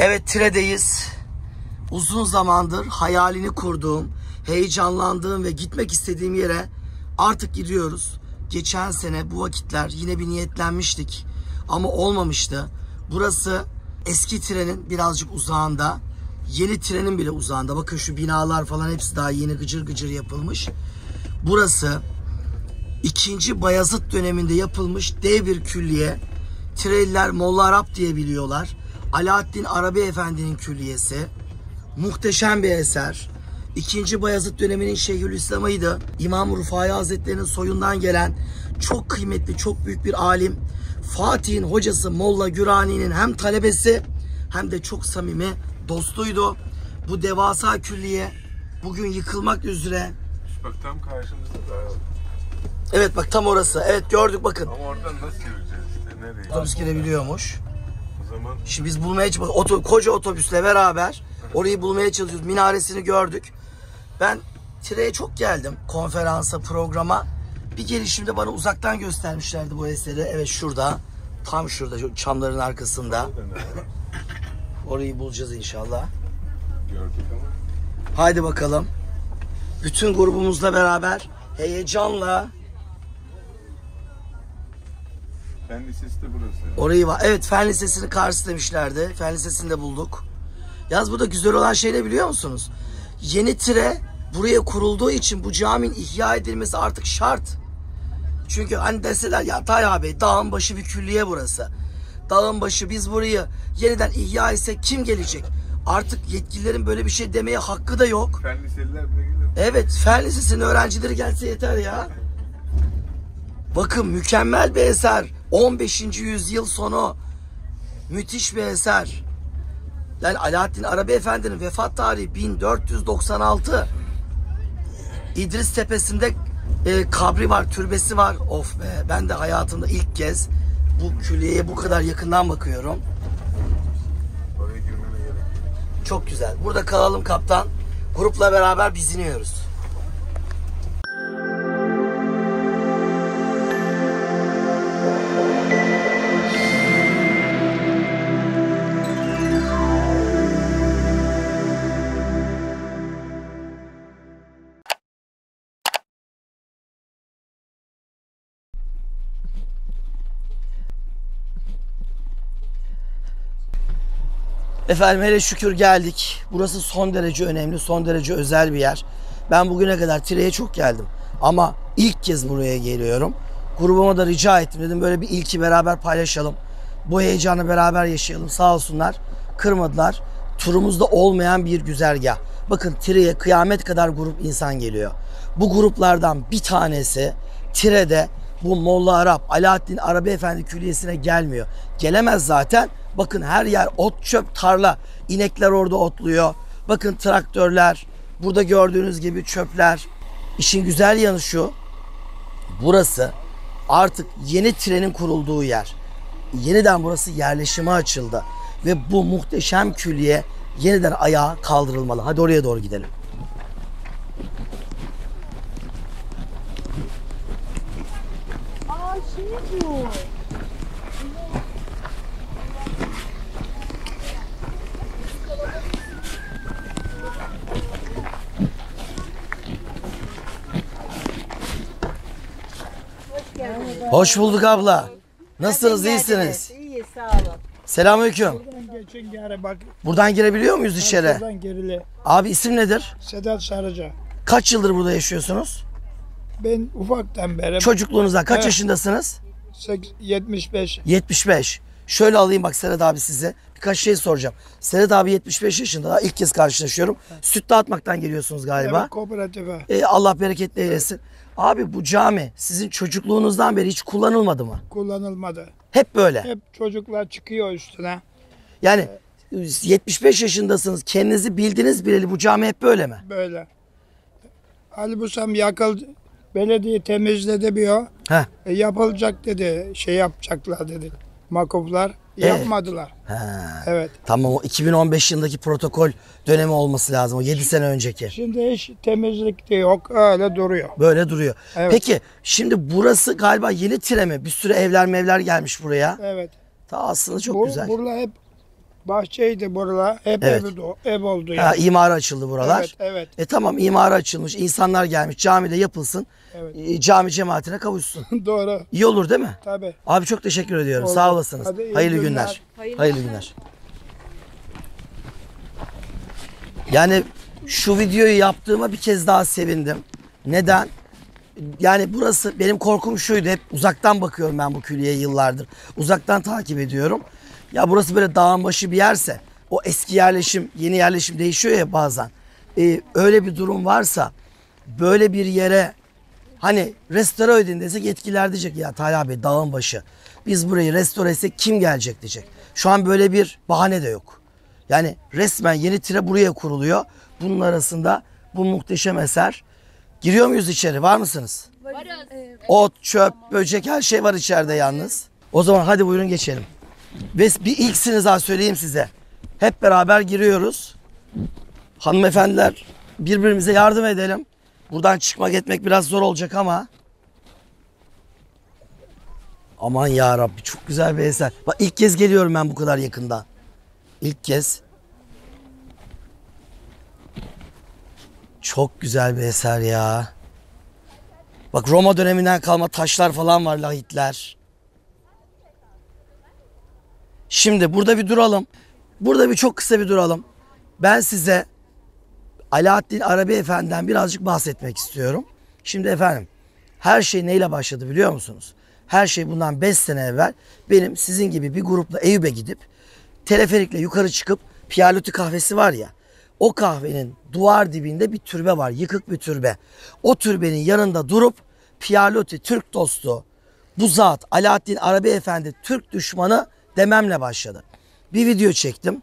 Evet, Tire'deyiz. Uzun zamandır hayalini kurduğum, heyecanlandığım ve gitmek istediğim yere artık gidiyoruz. Geçen sene bu vakitler yine bir niyetlenmiştik ama olmamıştı. Burası eski Tire'nin birazcık uzağında, yeni Tire'nin bile uzağında. Bakın şu binalar falan hepsi daha yeni gıcır gıcır yapılmış. Burası 2. Bayezid döneminde yapılmış dev bir külliye. Tireliler Molla Arap diye biliyorlar. Alaaddin Arabi Efendi'nin külliyesi. Muhteşem bir eser. 2. Bayezid döneminin Şeyhülislam'ıydı. İmam Rufai Hazretleri'nin soyundan gelen çok kıymetli, çok büyük bir alim. Fatih'in hocası Molla Gürani'nin hem talebesi hem de çok samimi dostuydu. Bu devasa külliye bugün yıkılmak üzere. Bak tam karşımızda da. Evet bak tam orası. Evet gördük bakın. Ama oradan nasıl yürüyeceğiz işte? Nereye? Otobüs girebiliyormuş. O zaman Şimdi biz bulmaya çalışıyoruz. Koca otobüsle beraber orayı bulmaya çalışıyoruz. Minaresini gördük. Ben Tire'ye çok geldim. Konferansa, programa. Bir gelişimde bana uzaktan göstermişlerdi bu eseri. Evet şurada. Tam şurada. Şu çamların arkasında. Orayı bulacağız inşallah. gördük ama. Haydi bakalım. Bütün grubumuzla beraber heyecanla. Fen Lisesi de burası. Orayı var. Evet, Fen Lisesi'nin karşısı demişlerdi. Fen Lisesi'ni de bulduk. Yalnız burada güzel olan şey ne biliyor musunuz? Yeni Tire buraya kurulduğu için bu caminin ihya edilmesi artık şart. Çünkü hani deseler ya Tayyip Bey dağın başı bir külliye burası. Dağın başı biz burayı yeniden ihya etsek kim gelecek? Artık yetkililerin böyle bir şey demeye hakkı da yok. Fen Liseliler bile gelir. Evet, Fen Lisesi'nin öğrencileri gelse yeter ya. Bakın mükemmel bir eser. 15. yüzyıl sonu. Müthiş bir eser. Yani Alaaddin Arabi Efendi'nin vefat tarihi 1496. İdris Tepesi'nde kabri var, türbesi var. Of be, ben de hayatımda ilk kez bu külliyeye bu kadar yakından bakıyorum. Oraya girmene gerek yok. Çok güzel. Burada kalalım kaptan. Grupla beraber biz iniyoruz. Efendim hele şükür geldik. Burası son derece önemli, son derece özel bir yer. Ben bugüne kadar Tire'ye çok geldim. Ama ilk kez buraya geliyorum. Grubuma da rica ettim. Dedim böyle bir ilki beraber paylaşalım. Bu heyecanı beraber yaşayalım. Sağ olsunlar. Kırmadılar. Turumuzda olmayan bir güzergah. Bakın Tire'ye kıyamet kadar grup insan geliyor. Bu gruplardan bir tanesi Tire'de bu Molla Arap, Alaaddin Arabi Efendi Külliyesi'ne gelmiyor. Gelemez zaten. Bakın her yer ot, çöp, tarla. İnekler orada otluyor. Bakın traktörler. Burada gördüğünüz gibi çöpler. İşin güzel yanı şu. Burası artık yeni trenin kurulduğu yer. Yeniden burası yerleşime açıldı. Ve bu muhteşem külliye yeniden ayağa kaldırılmalı. Hadi oraya doğru gidelim. Aa şey bu. Hoş bulduk abla. Nasılsınız? İyisiniz? İyi sağ olun. Selamünaleyküm. Buradan geçin gari bak. Buradan girebiliyor muyuz içeri? Buradan gerili. Abi isim nedir? Sedat Sarıca. Kaç yıldır burada yaşıyorsunuz? Ben ufaktan beri Çocukluğunuzdan kaç Evet. yaşındasınız? 75. 75. Şöyle alayım bak Serhat abi size. Birkaç şey soracağım. Serhat abi 75 yaşında. Daha ilk kez karşılaşıyorum. Süt dağıtmaktan geliyorsunuz galiba. Evet, kooperatife Allah bereketli eylesin. Abi bu cami sizin çocukluğunuzdan beri hiç kullanılmadı mı? kullanılmadı. Hep böyle. Hep çocuklar çıkıyor üstüne. Yani 75 yaşındasınız. Kendinizi bildiniz bileli bu cami hep böyle mi? Böyle. Ali Busam yakıldı. Belediye temizledi diyor. Heh. Yapılacak dedi. Şey yapacaklar dedi. Makuflar. Yapmadılar. Ha. Evet. Tamam o 2015 yılındaki protokol dönemi olması lazım. O 7 sene önceki. Şimdi hiç temizlik de yok. Öyle duruyor. Böyle duruyor. Evet. Peki şimdi burası galiba yeni Tire mi? Bir sürü evler mevler gelmiş buraya. Evet. Ta aslında çok güzel. Burada hep Bahçeydi buralar. Hep Evet. ev oldu Ha, yani. imara açıldı buralar. Evet, evet. Tamam, imara açılmış. İnsanlar gelmiş. Camide yapılsın. Evet. Cami cemaatine kavuşsun. Doğru. İyi olur değil mi? Tabii. Abi çok teşekkür ediyorum. Oldu. Sağ olasınız. Hadi iyi Hayırlı günler. günler. Hayırlı günler. Yani şu videoyu yaptığıma bir kez daha sevindim. Neden? Yani burası, benim korkum şuydu. Hep uzaktan bakıyorum ben bu külliyeye yıllardır. Uzaktan takip ediyorum. Ya burası böyle dağın başı bir yerse, o eski yerleşim, yeni yerleşim değişiyor ya bazen. Öyle bir durum varsa böyle bir yere hani restore edin desek, yetkililer diyecek ya Talha Bey dağın başı. Biz burayı restore etsek kim gelecek diyecek. Şu an böyle bir bahane de yok. Yani resmen yeni tire buraya kuruluyor. Bunun arasında bu muhteşem eser. Giriyor muyuz içeri? Var mısınız? Varız. Ot, çöp, böcek, her şey var içeride yalnız. O zaman hadi buyurun geçelim. Ve bir ilksiniz ha, söyleyeyim size. Hep beraber giriyoruz. Hanımefendiler, birbirimize yardım edelim. Buradan çıkmak etmek biraz zor olacak ama. Aman ya Rabbi, çok güzel bir eser. Bak ilk kez geliyorum ben bu kadar yakından. İlk kez. Çok güzel bir eser ya. Bak Roma döneminden kalma taşlar falan var, lahitler. Şimdi burada bir duralım. Burada bir çok kısa bir duralım. Ben size Alaaddin Arabi Efendi'den birazcık bahsetmek istiyorum. Şimdi efendim, her şey neyle başladı biliyor musunuz? Her şey bundan 5 sene evvel benim sizin gibi bir grupla Eyüp'e gidip teleferikle yukarı çıkıp Piyaloti kahvesi var ya, o kahvenin duvar dibinde bir türbe var, yıkık bir türbe. O türbenin yanında durup Piyaloti Türk dostu, bu zat Alaaddin Arabi Efendi Türk düşmanı dememle başladı. Bir video çektim.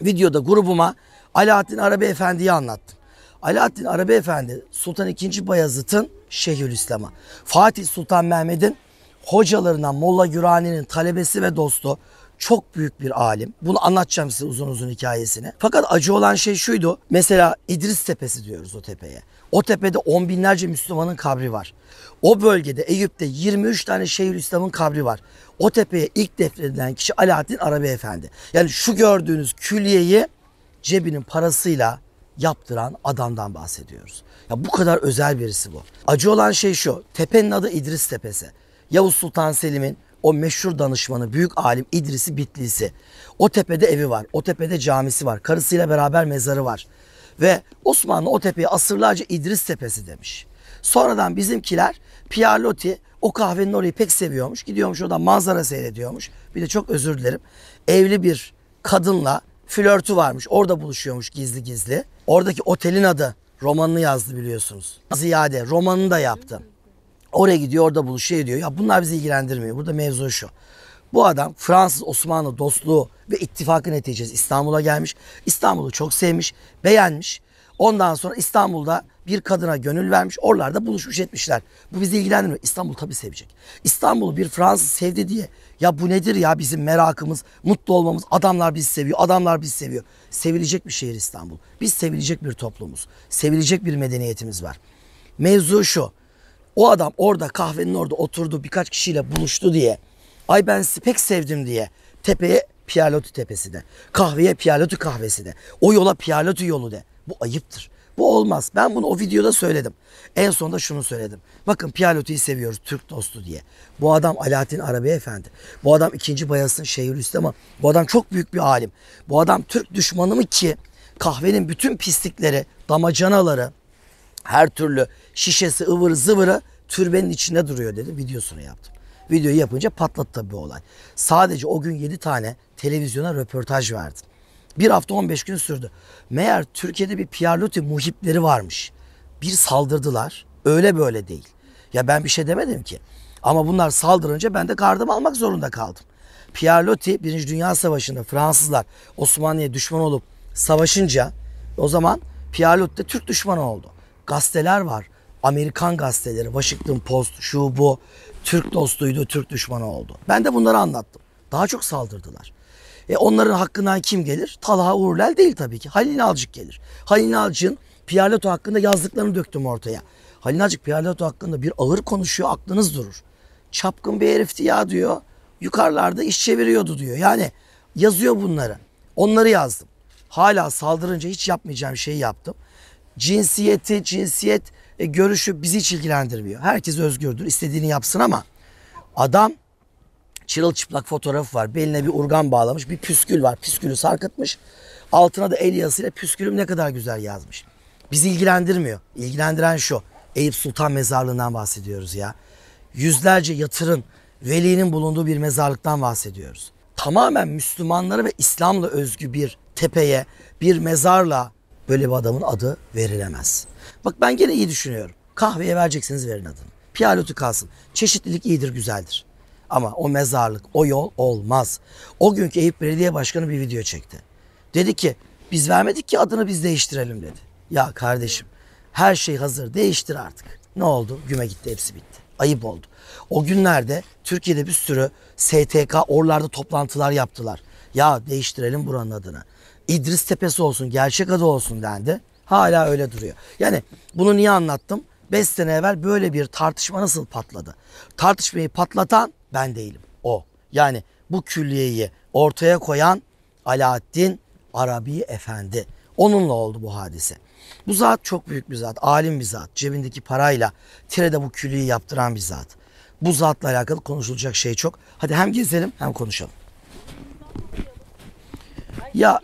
Videoda grubuma Alaaddin Arabi Efendi'yi anlattım. Alaaddin Arabi Efendi Sultan II. Bayezid'in Şeyhülislam'ı. Fatih Sultan Mehmet'in hocalarından Molla Gürani'nin talebesi ve dostu. Çok büyük bir alim. Bunu anlatacağım size uzun uzun hikayesini. Fakat acı olan şey şuydu. Mesela İdris Tepesi diyoruz o tepeye. O tepede on binlerce Müslümanın kabri var. O bölgede Eyüp'te 23 tane Şeyhülislam'ın kabri var. O tepeye ilk defnedilen kişi Alaaddin Arabi Efendi. Yani şu gördüğünüz külliyeyi cebinin parasıyla yaptıran adamdan bahsediyoruz. Ya bu kadar özel birisi bu. Acı olan şey şu. Tepenin adı İdris Tepesi. Yavuz Sultan Selim'in o meşhur danışmanı, büyük alim İdris-i Bitlisi. O tepede evi var. O tepede camisi var. Karısıyla beraber mezarı var. Ve Osmanlı o tepeye asırlarca İdris Tepesi demiş. Sonradan bizimkiler Piyaloti o kahvenin orayı pek seviyormuş. Gidiyormuş oradan manzara seyrediyormuş. Bir de çok özür dilerim. Evli bir kadınla flörtü varmış. Orada buluşuyormuş gizli gizli. Oradaki otelin adı, romanını yazdı biliyorsunuz. Ziyade romanını da yaptı. Oraya gidiyor, orada buluşuyor diyor. Ya bunlar bizi ilgilendirmiyor. Burada mevzu şu. Bu adam Fransız Osmanlı dostluğu ve ittifakı neticesi İstanbul'a gelmiş. İstanbul'u çok sevmiş, beğenmiş. Ondan sonra İstanbul'da bir kadına gönül vermiş. Oralarda buluşmuş etmişler. Bu bizi ilgilendirmiyor. İstanbul tabii sevecek. İstanbul'u bir Fransız sevdi diye. Ya bu nedir ya, bizim merakımız, mutlu olmamız. Adamlar bizi seviyor, adamlar bizi seviyor. Sevilecek bir şehir İstanbul. Biz sevilecek bir toplumuz. Sevilecek bir medeniyetimiz var. Mevzu şu. O adam orada kahvenin orada oturdu, birkaç kişiyle buluştu diye. Ay ben sizi pek sevdim diye. Tepeye Piyaloti Tepesi de. Kahveye Piyaloti kahvesi de. O yola Piyaloti yolu de. Bu ayıptır. Bu olmaz. Ben bunu o videoda söyledim. En sonunda şunu söyledim. Bakın Piyaloti'yi seviyoruz Türk dostu diye. Bu adam Alaaddin Arabi Efendi. Bu adam 2. Bayezid'in Şeyhülislam'ı. Bu adam çok büyük bir alim. Bu adam Türk düşmanı mı ki kahvenin bütün pislikleri, damacanaları, her türlü şişesi, ıvırı zıvırı türbenin içinde duruyor dedi. Videosunu yaptım. Videoyu yapınca patladı tabii bu olay. Sadece o gün 7 tane televizyona röportaj verdim. Bir hafta 15 gün sürdü. Meğer Türkiye'de bir Piyaloti muhipleri varmış. Bir saldırdılar. Öyle böyle değil. Ya ben bir şey demedim ki. Ama bunlar saldırınca ben de gardımı almak zorunda kaldım. Piyaloti 1. Dünya Savaşı'nda Fransızlar Osmanlı'ya düşman olup savaşınca o zaman Piyaloti de Türk düşmanı oldu. Gazeteler var. Amerikan gazeteleri, Washington Post, şu bu. Türk dostuydu, Türk düşmanı oldu. Ben de bunları anlattım. Daha çok saldırdılar. Onların hakkından kim gelir? Talha Uğurlel değil tabii ki. Halil İnalcık gelir. Halil İnalcık'ın Piyaloto hakkında yazdıklarını döktüm ortaya. Halil İnalcık Piyaloto hakkında bir ağır konuşuyor, aklınız durur. Çapkın bir herifti ya diyor. Yukarılarda iş çeviriyordu diyor. Yani yazıyor bunları. Onları yazdım. Hala saldırınca hiç yapmayacağım şeyi yaptım. Cinsiyet görüşü bizi hiç ilgilendirmiyor. Herkes özgürdür, istediğini yapsın ama adam çırılçıplak fotoğrafı var. Beline bir urgan bağlamış, bir püskül var. Püskülü sarkıtmış. Altına da el yazısıyla püskülüm ne kadar güzel yazmış. Bizi ilgilendirmiyor. İlgilendiren şu. Eyüp Sultan Mezarlığı'ndan bahsediyoruz ya. Yüzlerce yatırın, velinin bulunduğu bir mezarlıktan bahsediyoruz. Tamamen Müslümanlara ve İslam'la özgü bir tepeye, bir mezarla böyle bir adamın adı verilemez. Bak ben gene iyi düşünüyorum. Kahveye vereceksiniz verin adını. Piyalotu kalsın. Çeşitlilik iyidir, güzeldir. Ama o mezarlık, o yol olmaz. O günkü Eyüp Belediye Başkanı bir video çekti. Dedi ki biz vermedik ki adını biz değiştirelim dedi. Ya kardeşim her şey hazır, değiştir artık. Ne oldu? Güme gitti, hepsi bitti. Ayıp oldu. O günlerde Türkiye'de bir sürü STK oralarda toplantılar yaptılar. Ya değiştirelim buranın adını. İdris Tepesi olsun, gerçek adı olsun dendi. Hala öyle duruyor. Yani bunu niye anlattım? 5 sene evvel böyle bir tartışma nasıl patladı? Tartışmayı patlatan ben değilim. O. Yani bu külliyeyi ortaya koyan Alaaddin Arabi Efendi. Onunla oldu bu hadise. Bu zat çok büyük bir zat. Alim bir zat. Cebindeki parayla Tire'de bu külliyeyi yaptıran bir zat. Bu zatla alakalı konuşulacak şey çok. Hadi hem gezelim hem konuşalım. Ya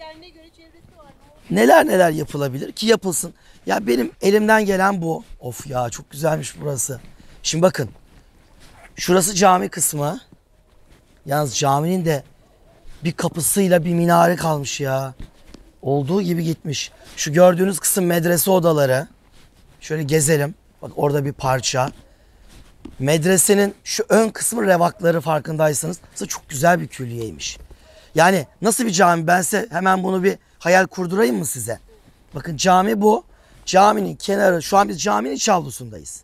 neler yapılabilir ki yapılsın. Ya benim elimden gelen bu. Of ya çok güzelmiş burası. Şimdi bakın. Şurası cami kısmı. Yalnız caminin de bir kapısıyla bir minare kalmış ya. Olduğu gibi gitmiş. Şu gördüğünüz kısım medrese odaları. Şöyle gezelim. Bak orada bir parça. Medresenin şu ön kısmı revakları farkındaysanız. Aslında çok güzel bir külliyeymiş. Yani nasıl bir cami? Ben size hemen bunu bir hayal kurdurayım mı size? Bakın cami bu. Caminin kenarı. Şu an biz caminin iç avlusundayız.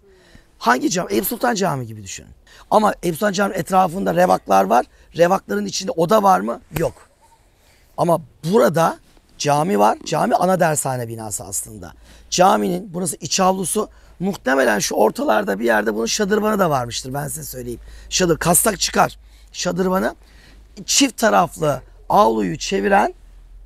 Hangi cami? Eyüp Sultan Camii gibi düşünün. Ama Eyüp Sultan Camii etrafında revaklar var. Revakların içinde oda var mı? Yok. Ama burada cami var. Cami ana dershane binası aslında. Caminin burası iç avlusu. Muhtemelen şu ortalarda bir yerde bunun şadırvanı da varmıştır. Ben size söyleyeyim. Şadır, kastak çıkar. Şadırvanı. Çift taraflı avluyu çeviren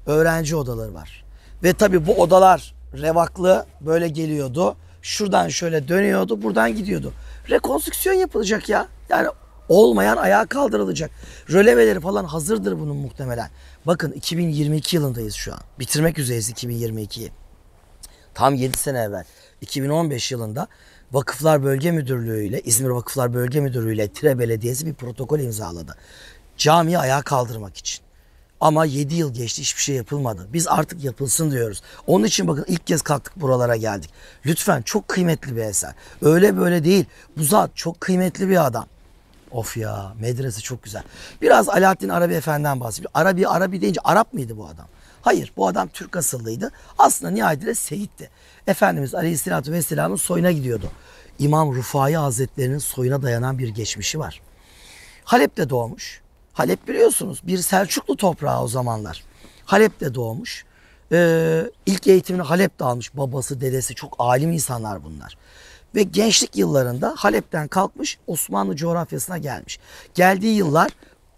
öğrenci odaları var. Ve tabii bu odalar revaklı böyle geliyordu. Şuradan şöyle dönüyordu. Buradan gidiyordu. Rekonstrüksiyon yapılacak ya. Yani olmayan ayağa kaldırılacak. Röleveleri falan hazırdır bunun muhtemelen. Bakın 2022 yılındayız şu an. Bitirmek üzereyiz 2022'yi. Tam 7 sene evvel. 2015 yılında Vakıflar Bölge Müdürlüğü ile İzmir Vakıflar Bölge Müdürlüğü ile Tire Belediyesi bir protokol imzaladı. Camiyi ayağa kaldırmak için. Ama 7 yıl geçti, hiçbir şey yapılmadı. Biz artık yapılsın diyoruz. Onun için bakın ilk kez kalktık buralara geldik. Lütfen, çok kıymetli bir eser. Öyle böyle değil. Bu zat çok kıymetli bir adam. Of ya, medrese çok güzel. Biraz Alaaddin Arabi Efendi'den bahsediyor. Arabi deyince Arap mıydı bu adam? Hayır, bu adam Türk asıllıydı. Aslında nihayetinde Seyit'ti. Efendimiz Aleyhisselatü Vesselam'ın soyuna gidiyordu. İmam Rufai Hazretleri'nin soyuna dayanan bir geçmişi var. Halep'te doğmuş. Halep biliyorsunuz bir Selçuklu toprağı o zamanlar. Halep'te doğmuş. İlk eğitimini Halep'te almış. Babası, dedesi çok alim insanlar bunlar. Ve gençlik yıllarında Halep'ten kalkmış, Osmanlı coğrafyasına gelmiş. Geldiği yıllar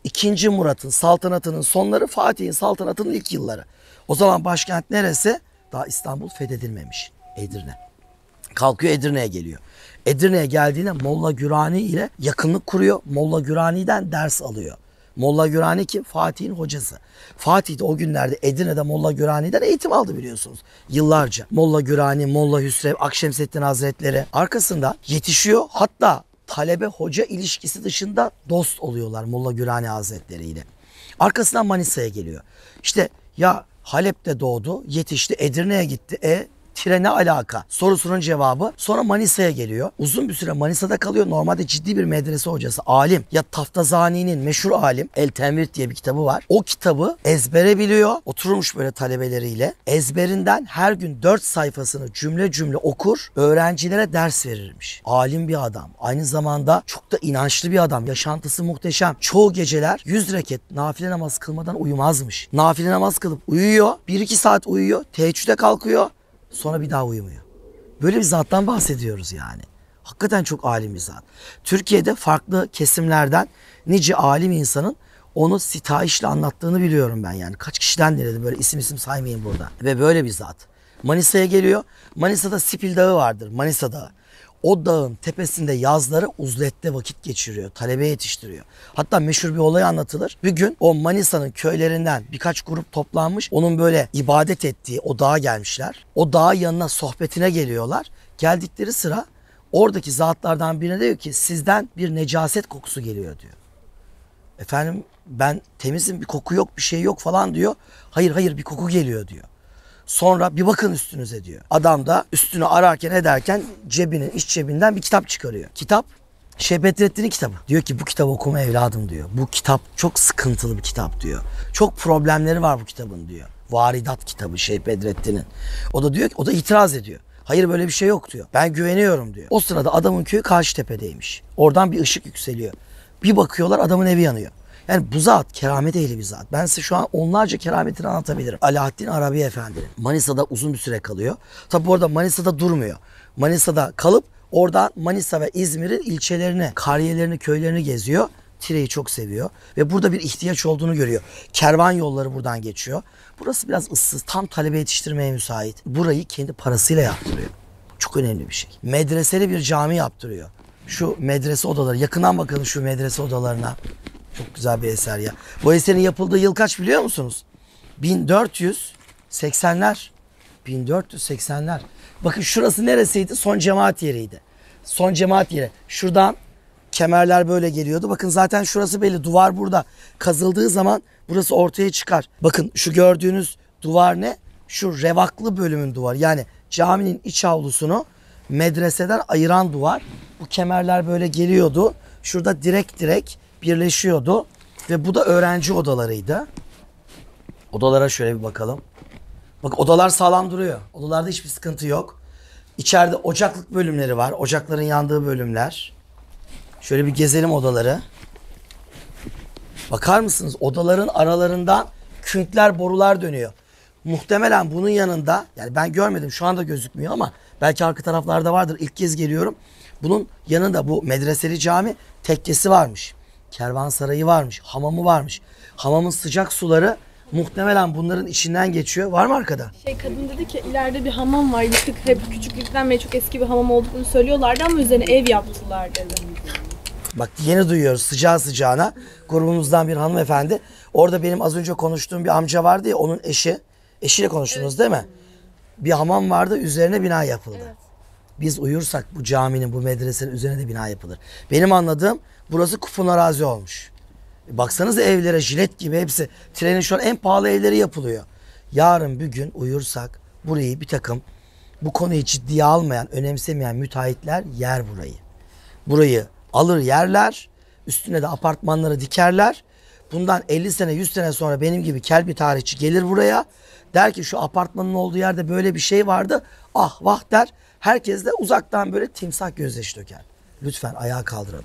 2. Murat'ın saltanatının sonları, Fatih'in saltanatının ilk yılları. O zaman başkent neresi? Daha İstanbul fethedilmemiş. Edirne. Kalkıyor Edirne'ye geliyor. Edirne'ye geldiğinde Molla Gürani ile yakınlık kuruyor. Molla Gürani'den ders alıyor. Molla Gürani kim? Fatih'in hocası. Fatih de o günlerde Edirne'de Molla Gürani'den eğitim aldı biliyorsunuz. Yıllarca. Molla Gürani, Molla Hüsrev, Akşemseddin Hazretleri arkasında yetişiyor. Hatta talebe hoca ilişkisi dışında dost oluyorlar Molla Gürani Hazretleri ile. Arkasından Manisa'ya geliyor. İşte ya Halep'te doğdu, yetişti, Edirne'ye gitti. Tire ne alaka? Sorusunun cevabı. Sonra Manisa'ya geliyor. Uzun bir süre Manisa'da kalıyor. Normalde ciddi bir medrese hocası, alim. Ya Taftazani'nin meşhur alim El Tenvir diye bir kitabı var. O kitabı ezbere biliyor. Oturmuş böyle talebeleriyle. Ezberinden her gün 4 sayfasını cümle cümle okur. Öğrencilere ders verirmiş. Alim bir adam. Aynı zamanda çok da inançlı bir adam. Yaşantısı muhteşem. Çoğu geceler 100 rekat nafile namaz kılmadan uyumazmış. Nafile namaz kılıp uyuyor. 1-2 saat uyuyor. Teheccüde kalkıyor. Sonra bir daha uyumuyor. Böyle bir zattan bahsediyoruz yani. Hakikaten çok alim bir zat. Türkiye'de farklı kesimlerden nice alim insanın onu sitayişle anlattığını biliyorum ben yani. Kaç kişiden dinledim, böyle isim saymayayım burada. Ve böyle bir zat. Manisa'ya geliyor. Manisa'da Sipil Dağı vardır. Manisa Dağı. O dağın tepesinde yazları uzlette vakit geçiriyor. Talebe yetiştiriyor. Hatta meşhur bir olay anlatılır. Bir gün o Manisa'nın köylerinden birkaç grup toplanmış. Onun böyle ibadet ettiği o dağa gelmişler. O dağ yanına sohbetine geliyorlar. Geldikleri sıra oradaki zatlardan birine diyor ki sizden bir necaset kokusu geliyor diyor. Efendim ben temizim, bir koku yok, bir şey yok falan diyor. Hayır bir koku geliyor diyor. Sonra bir bakın üstünüze diyor. Adam da üstünü ararken ederken iç cebinden bir kitap çıkarıyor. Kitap Şeyh Bedrettin'in kitabı. Diyor ki bu kitabı okuma evladım diyor. Bu kitap çok sıkıntılı bir kitap diyor. Çok problemleri var bu kitabın diyor. Varidat kitabı Şeyh Bedrettin'in. O da diyor ki, o da itiraz ediyor. Hayır böyle bir şey yok diyor. Ben güveniyorum diyor. O sırada adamın köyü Karşıtepe'deymiş. Oradan bir ışık yükseliyor. Bir bakıyorlar adamın evi yanıyor. Yani bu zat keramet ehli bir zat. Ben size şu an onlarca kerametini anlatabilirim. Alaaddin Arabi Efendi'nin Manisa'da uzun bir süre kalıyor. Tabi bu arada Manisa'da durmuyor. Manisa'da kalıp oradan Manisa ve İzmir'in ilçelerini, kariyelerini, köylerini geziyor. Tire'yi çok seviyor ve burada bir ihtiyaç olduğunu görüyor. Kervan yolları buradan geçiyor. Burası biraz ıssız, tam talebe yetiştirmeye müsait. Burayı kendi parasıyla yaptırıyor. Çok önemli bir şey. Medreseli bir cami yaptırıyor. Şu medrese odaları, yakından bakalım şu medrese odalarına. Çok güzel bir eser ya. Bu eserin yapıldığı yıl kaç biliyor musunuz? 1480'ler. 1480'ler. Bakın şurası neresiydi? Son cemaat yeriydi. Son cemaat yeri. Şuradan kemerler böyle geliyordu. Bakın zaten şurası belli. Duvar burada. Kazıldığı zaman burası ortaya çıkar. Bakın şu gördüğünüz duvar ne? Şu revaklı bölümün duvarı. Yani caminin iç avlusunu medreseden ayıran duvar. Bu kemerler böyle geliyordu. Şurada direkt birleşiyordu. Ve bu da öğrenci odalarıydı. Odalara şöyle bir bakalım. Bak odalar sağlam duruyor. Odalarda hiçbir sıkıntı yok. İçeride ocaklık bölümleri var. Ocakların yandığı bölümler. Şöyle bir gezelim odaları. Bakar mısınız? Odaların aralarından künkler, borular dönüyor. Muhtemelen bunun yanında, yani ben görmedim şu anda gözükmüyor ama belki arka taraflarda vardır. İlk kez geliyorum. Bunun yanında bu medreseli cami tekkesi varmış. Kervansarayı varmış. Hamamı varmış. Hamamın sıcak suları muhtemelen bunların içinden geçiyor. Var mı arkada? Kadın dedi ki ileride bir hamam var. Yıkık, hep küçüklükten beri çok eski bir hamam olduğunu söylüyorlardı ama üzerine ev yaptılar dedi. Bak yeni duyuyoruz sıcağı sıcağına. Grubumuzdan bir hanımefendi. Orada benim az önce konuştuğum bir amca vardı ya, onun eşi. Eşiyle konuştunuz değil mi? Bir hamam vardı, üzerine bina yapıldı. Evet. Biz uyursak bu caminin, bu medresenin üzerine de bina yapılır. Benim anladığım burası kupon arazi olmuş. Baksanıza evlere jilet gibi hepsi. Trenin şu an en pahalı evleri yapılıyor. Yarın bir gün uyursak burayı bir takım bu konuyu ciddiye almayan, önemsemeyen müteahhitler yer burayı. Burayı alır yerler, üstüne de apartmanları dikerler. Bundan 50 sene 100 sene sonra benim gibi kel bir tarihçi gelir buraya. Der ki şu apartmanın olduğu yerde böyle bir şey vardı. Ah vah der. Herkes de uzaktan böyle timsah gözyaşı döker. Lütfen ayağa kaldıralım.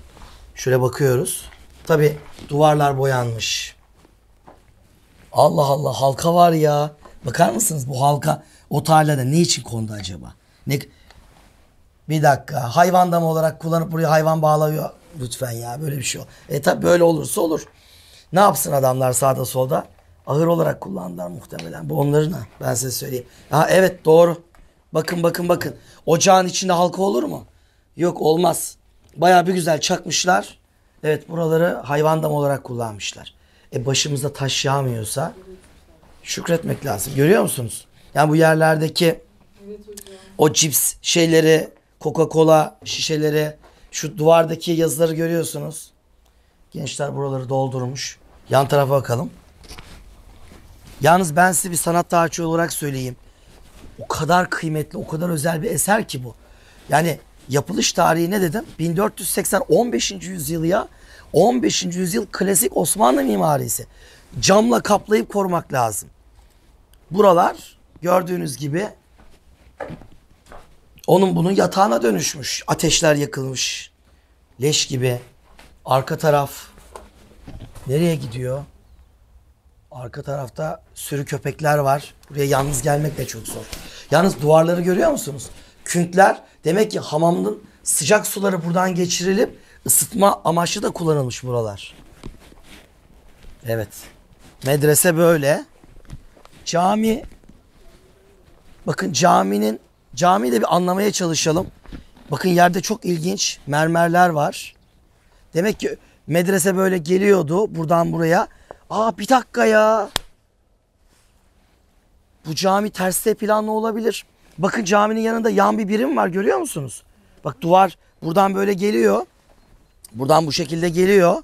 Şöyle bakıyoruz. Tabii duvarlar boyanmış. Allah Allah, halka var ya. Bakar mısınız bu halka o tarlada ne için kondu acaba? Bir dakika, hayvan damı olarak kullanıp buraya hayvan bağlıyor. Lütfen ya, böyle bir şey olur. Tabii böyle olursa olur. Ne yapsın adamlar sağda solda? Ahır olarak kullandılar muhtemelen. Bu onların, ben size söyleyeyim. Ha evet, doğru. Bakın. Ocağın içinde halka olur mu? Yok, olmaz. Bayağı bir güzel çakmışlar. Evet, buraları hayvan damı olarak kullanmışlar. Başımıza taş yağmıyorsa şükretmek lazım. Görüyor musunuz? Yani bu yerlerdeki o cips şeyleri, Coca-Cola şişeleri, şu duvardaki yazıları görüyorsunuz. Gençler buraları doldurmuş. Yan tarafa bakalım. Yalnız ben size bir sanat tarihçi olarak söyleyeyim. O kadar kıymetli, o kadar özel bir eser ki bu. Yani yapılış tarihi ne dedim? 1480, 15. yüzyıl ya. 15. yüzyıl klasik Osmanlı mimarisi. Camla kaplayıp korumak lazım. Buralar gördüğünüz gibi onun bunun yatağına dönüşmüş. Ateşler yakılmış. Leş gibi. Arka taraf nereye gidiyor? Arka tarafta sürü köpekler var. Buraya yalnız gelmek de çok zor. Yalnız duvarları görüyor musunuz? Künkler, demek ki hamamın sıcak suları buradan geçirilip ısıtma amaçlı da kullanılmış buralar. Evet. Medrese böyle. Cami. Bakın camiyi de bir anlamaya çalışalım. Bakın yerde çok ilginç mermerler var. Demek ki medrese böyle geliyordu buradan buraya. Aa bir dakika ya. Bu cami terste planlı olabilir. Bakın caminin yanında yan bir birim var, görüyor musunuz? Bak duvar buradan böyle geliyor. Buradan bu şekilde geliyor.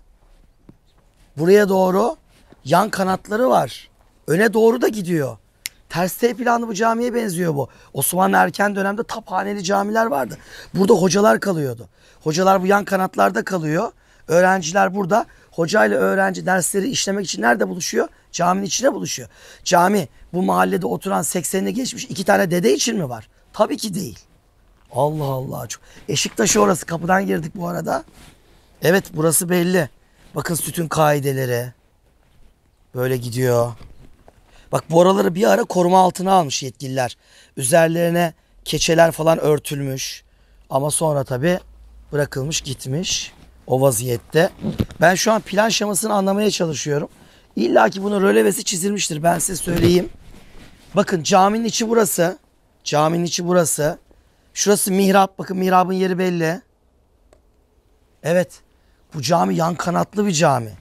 Buraya doğru yan kanatları var. Öne doğru da gidiyor. Ters T planlı bu camiye benziyor bu. Osmanlı erken dönemde taphaneli camiler vardı. Burada hocalar kalıyordu. Hocalar bu yan kanatlarda kalıyor. Öğrenciler burada. Hoca ile öğrenci dersleri işlemek için nerede buluşuyor? Caminin içine buluşuyor. Cami bu mahallede oturan 80'ini geçmiş 2 tane dede için mi var? Tabii ki değil. Allah Allah. Çok. Eşiktaşı orası. Kapıdan girdik bu arada. Evet burası belli. Bakın sütun kaideleri. Böyle gidiyor. Bak bu oraları bir ara koruma altına almış yetkililer. Üzerlerine keçeler falan örtülmüş. Ama sonra tabii bırakılmış gitmiş. O vaziyette. Ben şu an plan şemasını anlamaya çalışıyorum. İlla ki bunun rölevesi çizilmiştir. Ben size söyleyeyim. Bakın caminin içi burası. Caminin içi burası. Şurası mihrap. Bakın mihrabın yeri belli. Evet. Bu cami yan kanatlı bir cami.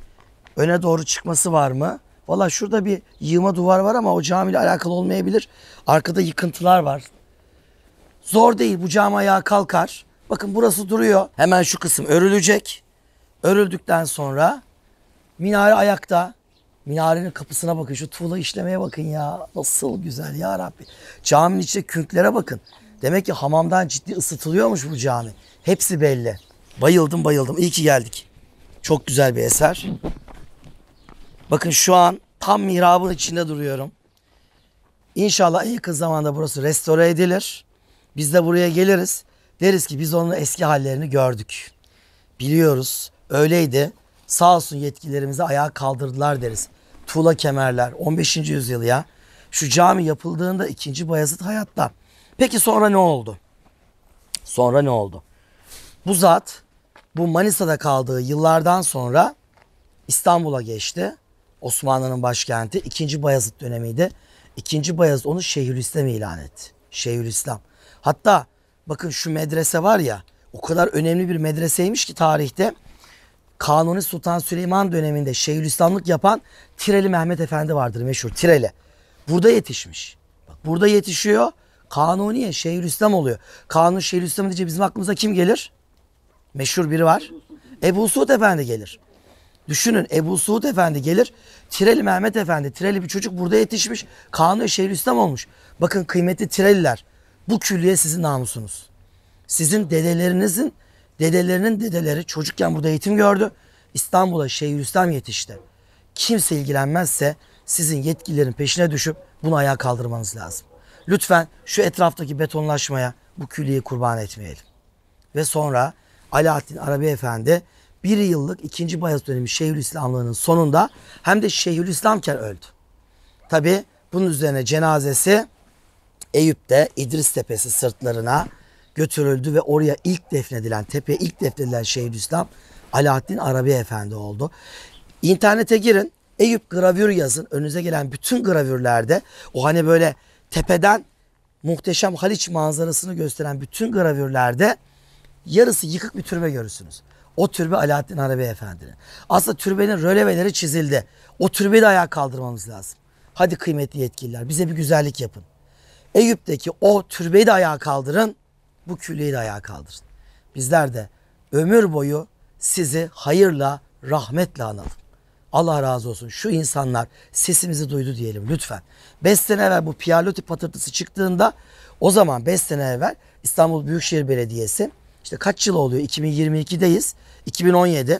Öne doğru çıkması var mı? Valla şurada bir yığma duvar var ama o camiyle alakalı olmayabilir. Arkada yıkıntılar var. Zor değil, bu cami ayağa kalkar. Bakın burası duruyor. Hemen şu kısım örülecek. Örüldükten sonra minare ayakta. Minarenin kapısına bakın. Şu tuğla işlemeye bakın ya. Nasıl güzel ya Rabbi. Caminin içinde künklere bakın. Demek ki hamamdan ciddi ısıtılıyormuş bu cami. Hepsi belli. Bayıldım bayıldım. İyi ki geldik. Çok güzel bir eser. Bakın şu an tam mihrabın içinde duruyorum. İnşallah en yakın zamanda burası restore edilir. Biz de buraya geliriz. Deriz ki biz onun eski hallerini gördük. Biliyoruz. Öyleydi. Sağ olsun yetkililerimizi ayağa kaldırdılar deriz. Tuğla kemerler. 15. yüzyıl ya. Şu cami yapıldığında 2. Bayezid hayatta. Peki sonra ne oldu? Sonra ne oldu? Bu zat bu Manisa'da kaldığı yıllardan sonra İstanbul'a geçti. Osmanlı'nın başkenti. 2. Bayezid dönemiydi. 2. Bayezid onu Şeyhülislam ilan etti. Şeyhülislam. Hatta bakın şu medrese var ya, o kadar önemli bir medreseymiş ki tarihte. Kanuni Sultan Süleyman döneminde Şeyhülislamlık yapan Tireli Mehmet Efendi vardır, meşhur Tireli. Burada yetişmiş. Bak burada yetişiyor. Kanuniye Şeyhülislam oluyor. Kanuni Şeyhülislam deyince bizim aklımıza kim gelir? Meşhur biri var. Ebu Suud Efendi gelir. Düşünün, Ebu Suud Efendi gelir. Tireli Mehmet Efendi, Tireli bir çocuk burada yetişmiş. Kanuni Şeyhülislam olmuş. Bakın kıymetli Tireliler, bu külliye sizin namusunuz. Sizin dedelerinin dedeleri çocukken burada eğitim gördü. İstanbul'a Şeyhülislam yetişti. Kimse ilgilenmezse sizin yetkililerin peşine düşüp bunu ayağa kaldırmanız lazım. Lütfen şu etraftaki betonlaşmaya bu külliyeyi kurban etmeyelim. Ve sonra Alaaddin Arabi Efendi 1 yıllık 2. Bayezid dönemi Şeyhülislamlığının sonunda hem de Şeyhülislamken öldü. Tabi bunun üzerine cenazesi Eyüp'te İdris Tepesi sırtlarına götürüldü ve oraya ilk defnedilen, tepeye ilk defnedilen Şeyhülislam Alaaddin Arabi Efendi oldu. İnternete girin, Eyüp gravür yazın. Önünüze gelen bütün gravürlerde o hani böyle tepeden muhteşem Haliç manzarasını gösteren bütün gravürlerde yarısı yıkık bir türbe görürsünüz. O türbe Alaaddin Arabi Efendi'nin. Aslında türbenin röleveleri çizildi. O türbeyi de ayağa kaldırmamız lazım. Hadi kıymetli yetkililer, bize bir güzellik yapın. Eyüp'teki o türbeyi de ayağa kaldırın. Bu külliyeyi de ayağa kaldırın. Bizler de ömür boyu sizi hayırla, rahmetle analım. Allah razı olsun. Şu insanlar sesimizi duydu diyelim lütfen. 5 sene evvel bu Piyaloti patırtısı çıktığında, o zaman 5 sene evvel İstanbul Büyükşehir Belediyesi, işte kaç yıl oluyor? 2022'deyiz. 2017.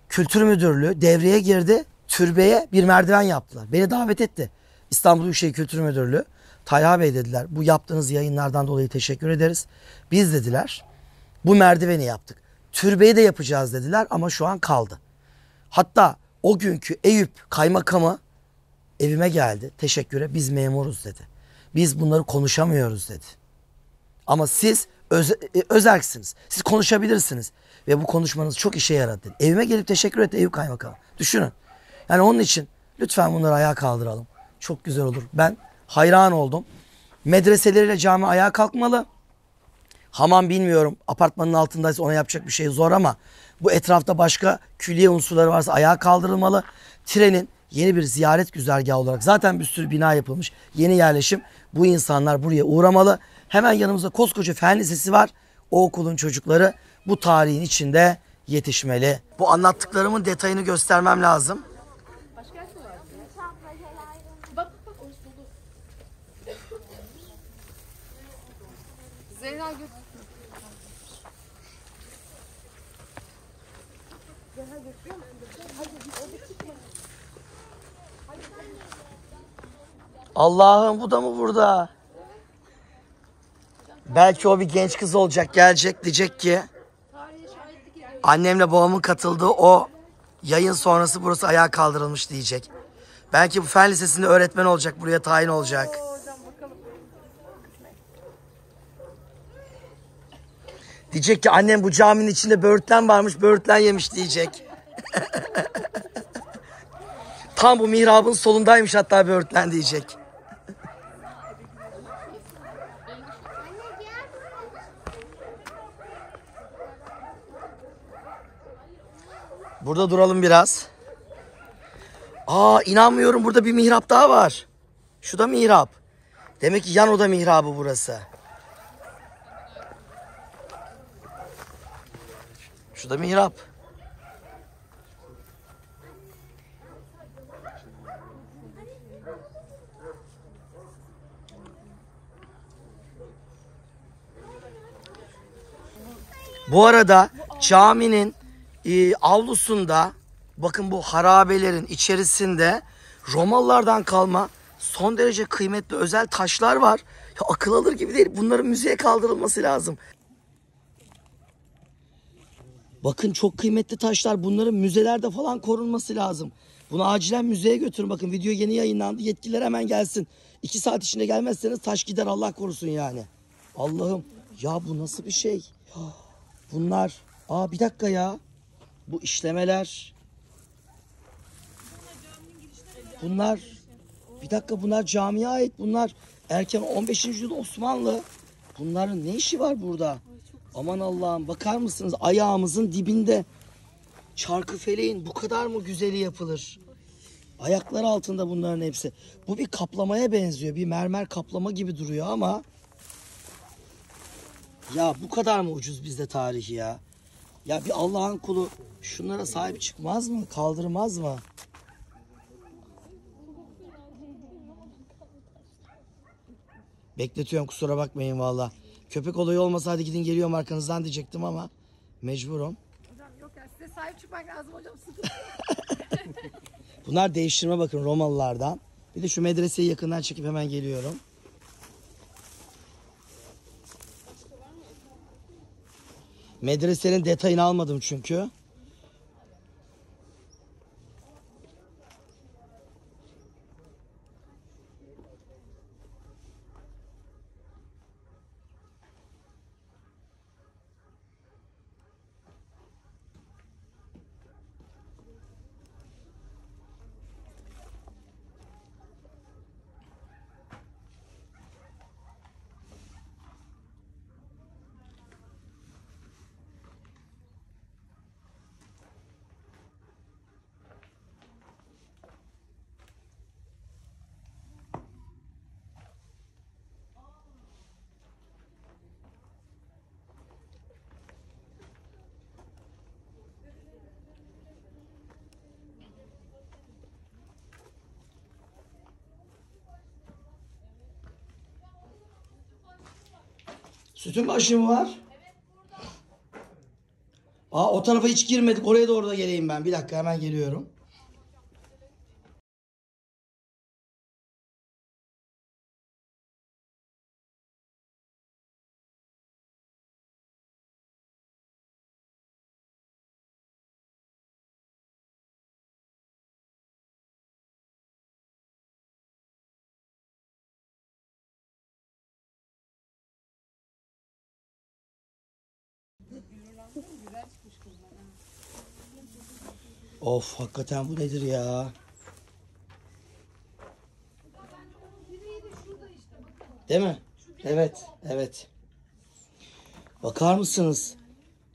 Kültür Müdürlüğü devreye girdi. Türbeye bir merdiven yaptılar. Beni davet etti. İstanbul Büyükşehir Kültür Müdürlüğü. Talha Bey dediler, bu yaptığınız yayınlardan dolayı teşekkür ederiz. Biz dediler bu merdiveni yaptık. Türbeyi de yapacağız dediler ama şu an kaldı. Hatta o günkü Eyüp kaymakamı evime geldi. Teşekküre, biz memuruz dedi. Biz bunları konuşamıyoruz dedi. Ama siz özerksiniz. Siz konuşabilirsiniz. Ve bu konuşmanız çok işe yaradı dedi. Evime gelip teşekkür etti Eyüp kaymakamı. Düşünün. Yani onun için lütfen bunları ayağa kaldıralım. Çok güzel olur. Ben hayran oldum. Medreseleriyle cami ayağa kalkmalı. Hamam bilmiyorum. Apartmanın altındaysa ona yapacak bir şey zor ama bu etrafta başka külliye unsurları varsa ayağa kaldırılmalı. Trenin yeni bir ziyaret güzergahı olarak zaten bir sürü bina yapılmış. Yeni yerleşim. Bu insanlar buraya uğramalı. Hemen yanımızda koskoca Fen Lisesi var. O okulun çocukları bu tarihin içinde yetişmeli. Bu anlattıklarımın detayını göstermem lazım. Zehra götür. Allah'ım bu da mı burada? Belki o bir genç kız olacak, gelecek, diyecek ki annemle babamın katıldığı o yayın sonrası burası ayağa kaldırılmış diyecek. Belki bu Fen Lisesi'nde öğretmen olacak, buraya tayin olacak. Diyecek ki annem bu caminin içinde böğürtlen varmış, böğürtlen yemiş diyecek. Tam bu mihrabın solundaymış hatta böğürtlen diyecek. Burada duralım biraz. Aa inanmıyorum, burada bir mihrap daha var. Şu da mihrap. Demek ki yan oda mihrabı burası. Şu da mihrap. Bu arada caminin avlusunda bakın bu harabelerin içerisinde Romalılardan kalma son derece kıymetli özel taşlar var. Ya akıl alır gibi değil. Bunların müzeye kaldırılması lazım. Bakın çok kıymetli taşlar. Bunların müzelerde falan korunması lazım. Bunu acilen müzeye götürün. Bakın video yeni yayınlandı. Yetkililer hemen gelsin. 2 saat içinde gelmezseniz taş gider, Allah korusun yani. Allah'ım ya bu nasıl bir şey? Bunlar. Bir dakika ya. Bu işlemeler. Bunlar. Bir dakika, bunlar camiye ait. Bunlar erken 15. yüzyıl Osmanlı. Bunların ne işi var burada? Aman Allah'ım, bakar mısınız ayağımızın dibinde. Çarkıfeleğin bu kadar mı güzeli yapılır? Ayakları altında bunların hepsi. Bu bir kaplamaya benziyor. Bir mermer kaplama gibi duruyor ama ya bu kadar mı ucuz bizde tarihi ya? Ya bir Allah'ın kulu şunlara sahip çıkmaz mı? Kaldırmaz mı? Bekletiyorum, kusura bakmayın valla. Köpek olayı olmasa hadi gidin geliyorum arkanızdan diyecektim ama mecburum. Hocam yok ya, size sahip çıkmak lazım hocam. Bunlar değiştirme bakın Romalılardan. Bir de şu medreseyi yakından çekip hemen geliyorum. Medresenin detayını almadım çünkü. Sütun başı mı var? O tarafa hiç girmedik. Oraya doğru da geleyim ben. Bir dakika, hemen geliyorum. Of hakikaten bu nedir ya? Değil mi? Evet, evet. Bakar mısınız?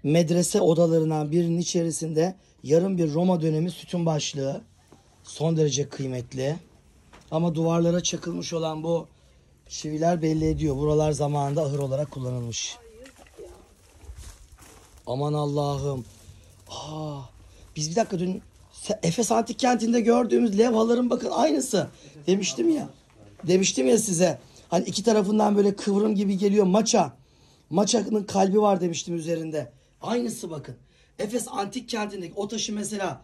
Medrese odalarından birinin içerisinde yarım bir Roma dönemi sütun başlığı. Son derece kıymetli. Ama duvarlara çakılmış olan bu çiviler belli ediyor. Buralar zamanında ahır olarak kullanılmış. Aman Allah'ım. Biz bir dakika dün Efes Antik Kenti'nde gördüğümüz levhaların bakın aynısı. Demiştim ya size. Hani iki tarafından böyle kıvrım gibi geliyor maça. Maçanın kalbi var demiştim üzerinde. Aynısı bakın. Efes Antik Kenti'ndeki o taşı mesela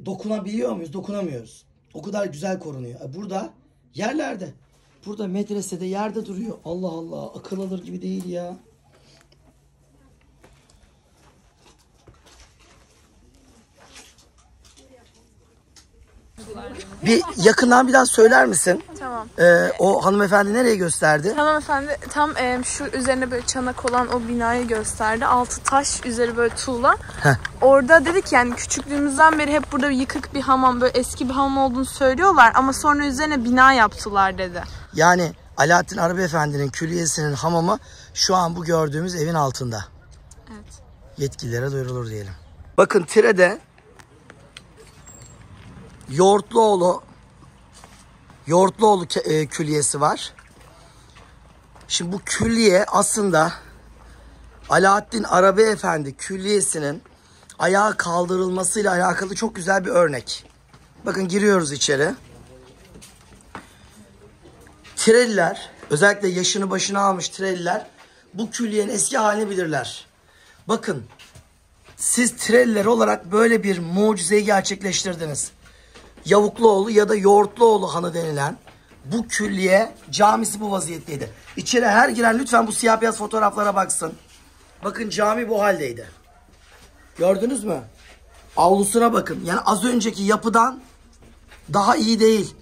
dokunabiliyor muyuz? Dokunamıyoruz. O kadar güzel korunuyor. Burada yerlerde. Burada medresede yerde duruyor. Allah Allah, akıl alır gibi değil ya. Bir yakından bir daha söyler misin? Tamam. O hanımefendi nereye gösterdi? Hanımefendi tam şu üzerine böyle çanak olan o binayı gösterdi. Altı taş, üzeri böyle tuğla. Orada dedik yani küçüklüğümüzden beri hep burada yıkık bir hamam, böyle eski bir hamam olduğunu söylüyorlar. Ama sonra üzerine bina yaptılar dedi. Yani Alaaddin Arabi Efendi'nin külliyesinin hamamı şu an bu gördüğümüz evin altında. Evet. Yetkililere duyurulur diyelim. Bakın Tire'de Yoğurtluoğlu külliyesi var. Şimdi bu külliye aslında Alaaddin Arabi Efendi külliyesinin ayağa kaldırılmasıyla alakalı çok güzel bir örnek. Bakın giriyoruz içeri. Tireliler, özellikle yaşını başına almış Tireliler bu külliyenin eski halini bilirler. Bakın siz Tireliler olarak böyle bir mucizeyi gerçekleştirdiniz. Yavukluoğlu ya da Yoğurtluoğlu Hanı denilen bu külliye camisi bu vaziyetteydi. İçeri her giren lütfen bu siyah beyaz fotoğraflara baksın. Bakın cami bu haldeydi. Gördünüz mü? Avlusuna bakın. Yani az önceki yapıdan daha iyi değil.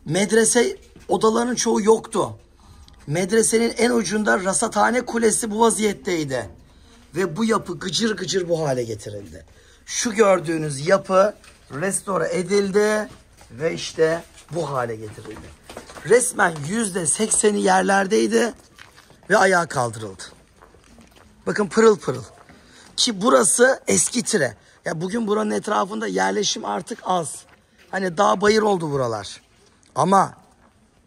Medrese odalarının çoğu yoktu. Medresenin en ucunda rasathane kulesi bu vaziyetteydi. Ve bu yapı gıcır gıcır bu hale getirildi. Şu gördüğünüz yapı restore edildi ve işte bu hale getirildi. Resmen %80'i yerlerdeydi ve ayağa kaldırıldı. Bakın pırıl pırıl. Ki burası eski Tire. Ya bugün buranın etrafında yerleşim artık az. Hani dağ bayır oldu buralar. Ama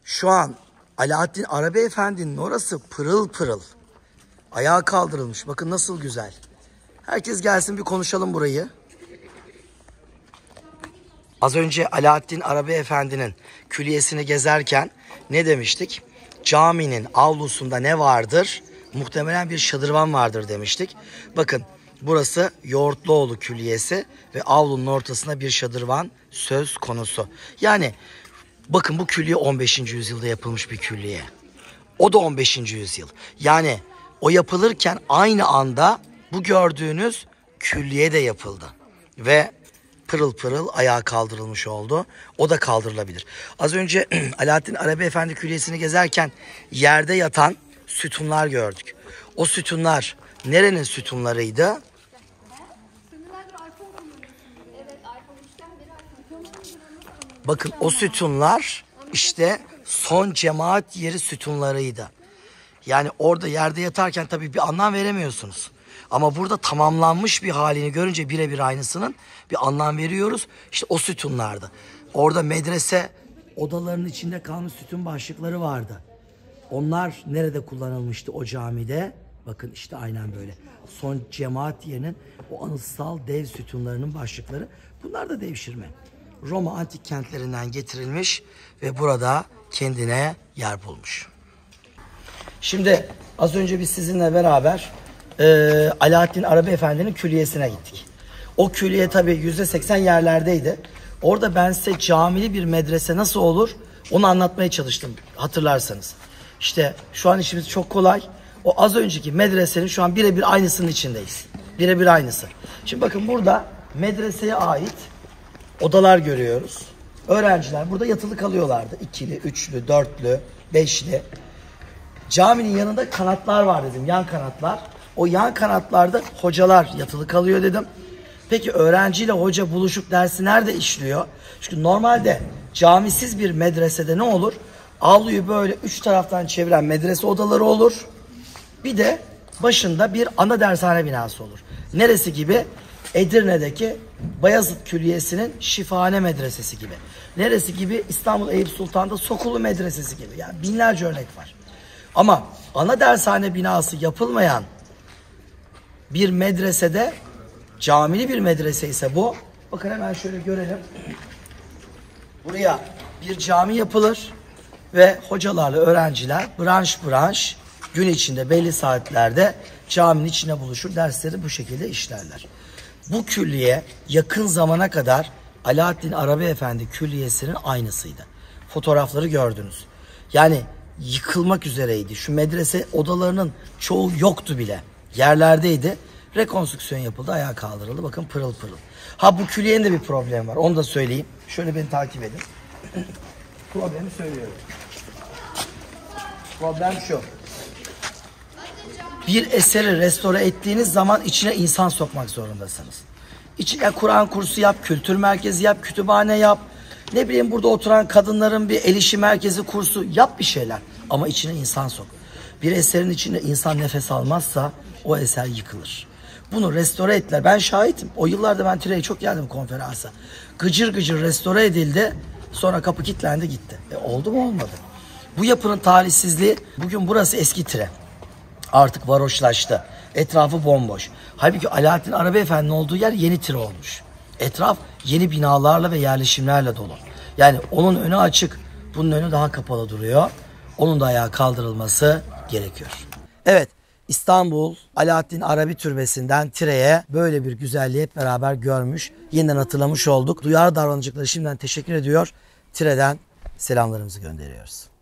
şu an Alaaddin Arabi Efendi'nin orası pırıl pırıl. Ayağa kaldırılmış. Bakın nasıl güzel. Herkes gelsin bir konuşalım burayı. Az önce Alaaddin Arabi Efendi'nin külliyesini gezerken ne demiştik? Caminin avlusunda ne vardır? Muhtemelen bir şadırvan vardır demiştik. Bakın burası Yoğurtluoğlu Külliyesi ve avlunun ortasında bir şadırvan söz konusu. Yani bakın bu külliye 15. yüzyılda yapılmış bir külliye. O da 15. yüzyıl. Yani o yapılırken aynı anda bu gördüğünüz külliye de yapıldı. Ve pırıl pırıl ayağa kaldırılmış oldu. O da kaldırılabilir. Az önce Alaaddin Arabi Efendi Külliyesi'ni gezerken yerde yatan sütunlar gördük. O sütunlar nerenin sütunlarıydı? Bakın o sütunlar işte son cemaat yeri sütunlarıydı. Yani orada yerde yatarken tabii bir anlam veremiyorsunuz. Ama burada tamamlanmış bir halini görünce birebir aynısının bir anlam veriyoruz. İşte o sütunlardı. Orada medrese odalarının içinde kalmış sütun başlıkları vardı. Onlar nerede kullanılmıştı o camide? Bakın işte aynen böyle. Son cemaat yerinin o anıtsal dev sütunlarının başlıkları. Bunlar da devşirme. Roma antik kentlerinden getirilmiş ve burada kendine yer bulmuş. Şimdi az önce biz sizinle beraber Alaaddin Arabi Efendi'nin külliyesine gittik. O külliye tabii %80 yerlerdeydi. Orada ben size camili bir medrese nasıl olur onu anlatmaya çalıştım hatırlarsanız. İşte şu an işimiz çok kolay. O az önceki medresenin şu an birebir aynısının içindeyiz. Birebir aynısı. Şimdi bakın burada medreseye ait odalar görüyoruz. Öğrenciler burada yatılı kalıyorlardı. 2'li, 3'lü, 4'lü, 5'li. Caminin yanında kanatlar var dedim. Yan kanatlar. O yan kanatlarda hocalar yatılı kalıyor dedim. Peki öğrenciyle hoca buluşup dersi nerede işliyor? Çünkü normalde camisiz bir medresede ne olur? Avluyu böyle 3 taraftan çeviren medrese odaları olur. Bir de başında bir ana dershane binası olur. Neresi gibi? Edirne'deki Bayezid Külliyesi'nin Şifahane Medresesi gibi. Neresi gibi? İstanbul Eyüp Sultan'da Sokulu Medresesi gibi. Yani binlerce örnek var. Ama ana dershane binası yapılmayan bir medresede, camili bir medrese ise bu. Bakın hemen şöyle görelim. Buraya bir cami yapılır ve hocalarla öğrenciler branş branş gün içinde belli saatlerde caminin içine buluşur. Dersleri bu şekilde işlerler. Bu külliye yakın zamana kadar Alaaddin Arabi Efendi Külliyesi'nin aynısıydı. Fotoğrafları gördünüz. Yani yıkılmak üzereydi. Şu medrese odalarının çoğu yoktu bile. Yerlerdeydi. Rekonstrüksiyon yapıldı, ayağa kaldırıldı. Bakın pırıl pırıl. Ha bu külliyenin de bir problemi var. Onu da söyleyeyim. Şöyle beni takip edin. Problemi söylüyorum. Problem şu. Bir eseri restore ettiğiniz zaman içine insan sokmak zorundasınız. İçine Kur'an kursu yap, kültür merkezi yap, kütüphane yap. Ne bileyim burada oturan kadınların bir el işi merkezi kursu yap bir şeyler. Ama içine insan sok. Bir eserin içinde insan nefes almazsa o eser yıkılır. Bunu restore ettiler. Ben şahitim. O yıllarda ben Tire'ye çok geldim konferansa. Gıcır gıcır restore edildi. Sonra kapı kilitlendi gitti. Oldu mu olmadı. Bu yapının talihsizliği, bugün burası eski Tire. Artık varoşlaştı. Etrafı bomboş. Halbuki Alaaddin Arabi Efendi'nin olduğu yer yeni Tire olmuş. Etraf yeni binalarla ve yerleşimlerle dolu. Yani onun önü açık. Bunun önü daha kapalı duruyor. Onun da ayağa kaldırılması gerekiyor. Evet, İstanbul Alaaddin Arabi Türbesi'nden Tire'ye böyle bir güzelliği hep beraber görmüş. Yeniden hatırlamış olduk. Duyarlı davranacakları şimdiden teşekkür ediyor. Tire'den selamlarımızı gönderiyoruz.